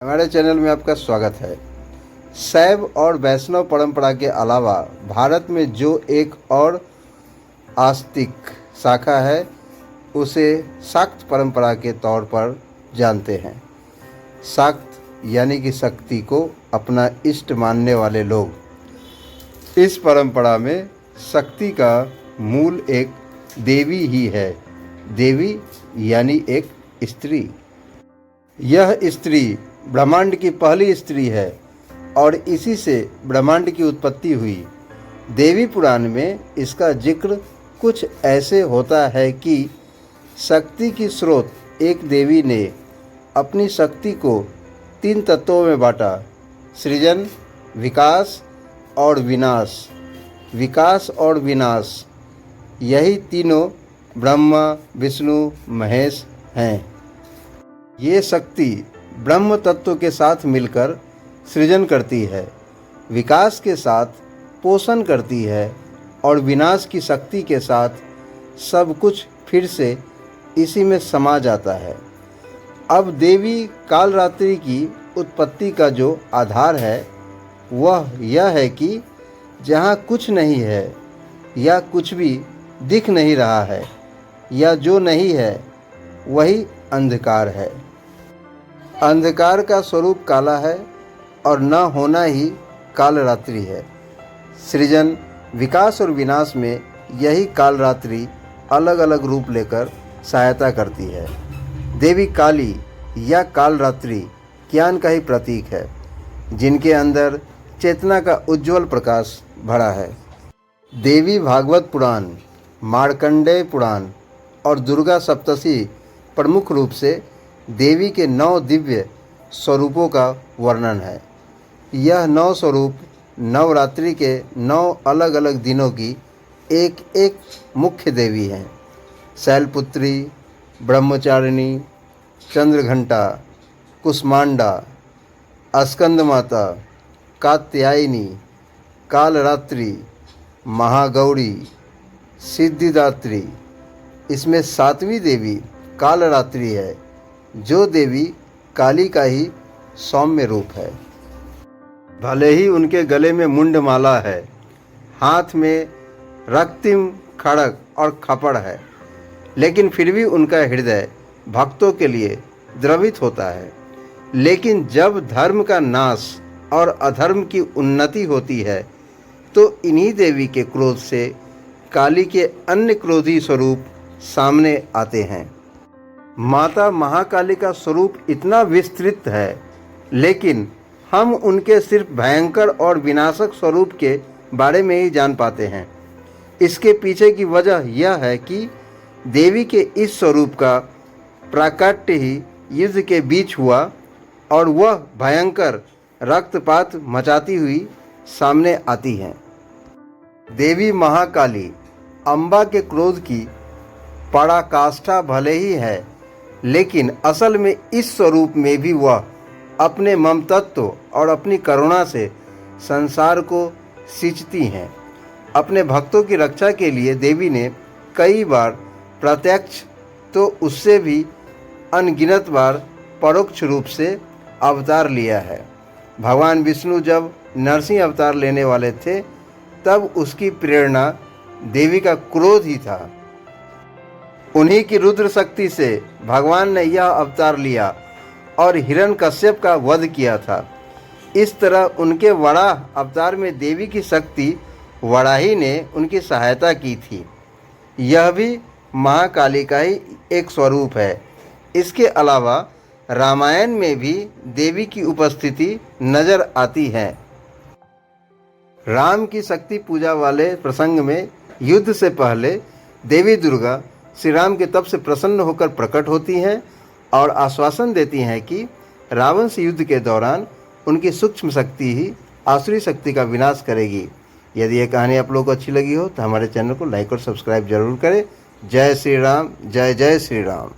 हमारे चैनल में आपका स्वागत है। शैव और वैष्णव परंपरा के अलावा भारत में जो एक और आस्तिक शाखा है उसे शाक्त परंपरा के तौर पर जानते हैं। शाक्त यानी कि शक्ति को अपना इष्ट मानने वाले लोग। इस परंपरा में शक्ति का मूल एक देवी ही है। देवी यानी एक स्त्री। यह स्त्री ब्रह्मांड की पहली स्त्री है और इसी से ब्रह्मांड की उत्पत्ति हुई। देवी पुराण में इसका जिक्र कुछ ऐसे होता है कि शक्ति की स्रोत एक देवी ने अपनी शक्ति को 3 तत्वों में बांटा: सृजन, विकास और विनाश। विकास और विनाश यही तीनों ब्रह्मा, विष्णु, महेश हैं। ये शक्ति ब्रह्म तत्व के साथ मिलकर सृजन करती है, विकास के साथ पोषण करती है और विनाश की शक्ति के साथ सब कुछ फिर से इसी में समा जाता है। अब देवी कालरात्रि की उत्पत्ति का जो आधार है वह यह है कि जहाँ कुछ नहीं है या कुछ भी दिख नहीं रहा है या जो नहीं है वही अंधकार है। अंधकार का स्वरूप काला है और न होना ही कालरात्रि है। सृजन, विकास और विनाश में यही कालरात्रि अलग अलग रूप लेकर सहायता करती है। देवी काली या कालरात्रि ज्ञान का ही प्रतीक है, जिनके अंदर चेतना का उज्ज्वल प्रकाश भरा है। देवी भागवत पुराण, मार्कंडेय पुराण और दुर्गा सप्तशती प्रमुख रूप से देवी के 9 दिव्य स्वरूपों का वर्णन है। यह 9 स्वरूप नवरात्रि के 9 अलग अलग दिनों की एक एक मुख्य देवी हैं। शैलपुत्री, ब्रह्मचारिणी, चंद्रघंटा, कुष्मांडा, स्कंदमाता, कात्यायनी, कालरात्रि, महागौरी, सिद्धिदात्री। इसमें 7वीं देवी कालरात्रि है, जो देवी काली का ही सौम्य रूप है। भले ही उनके गले में मुंडमाला है, हाथ में रक्तिम, खड़ग और खपड़ है, लेकिन फिर भी उनका हृदय भक्तों के लिए द्रवित होता है। लेकिन जब धर्म का नाश और अधर्म की उन्नति होती है तो इन्हीं देवी के क्रोध से काली के अन्य क्रोधी स्वरूप सामने आते हैं। माता महाकाली का स्वरूप इतना विस्तृत है, लेकिन हम उनके सिर्फ भयंकर और विनाशक स्वरूप के बारे में ही जान पाते हैं। इसके पीछे की वजह यह है कि देवी के इस स्वरूप का प्राकट्य ही युद्ध के बीच हुआ और वह भयंकर रक्तपात मचाती हुई सामने आती हैं। देवी महाकाली अम्बा के क्रोध की पराकाष्ठा भले ही है, लेकिन असल में इस स्वरूप में भी वह अपने ममतत्व और अपनी करुणा से संसार को सींचती हैं। अपने भक्तों की रक्षा के लिए देवी ने कई बार प्रत्यक्ष तो उससे भी अनगिनत बार परोक्ष रूप से अवतार लिया है। भगवान विष्णु जब नरसिंह अवतार लेने वाले थे तब उसकी प्रेरणा देवी का क्रोध ही था। उन्हीं की रुद्र शक्ति से भगवान ने यह अवतार लिया और हिरण्यकश्यप का वध किया था। इस तरह उनके वराह अवतार में देवी की शक्ति वराही ने उनकी सहायता की थी। यह भी महाकाली का ही एक स्वरूप है। इसके अलावा रामायण में भी देवी की उपस्थिति नजर आती है। राम की शक्ति पूजा वाले प्रसंग में युद्ध से पहले देवी दुर्गा श्री राम के तप से प्रसन्न होकर प्रकट होती हैं और आश्वासन देती हैं कि रावण से युद्ध के दौरान उनकी सूक्ष्म शक्ति ही आसुरी शक्ति का विनाश करेगी। यदि यह कहानी आप लोगों को अच्छी लगी हो तो हमारे चैनल को लाइक और सब्सक्राइब जरूर करें। जय श्री राम, जय जय श्री राम।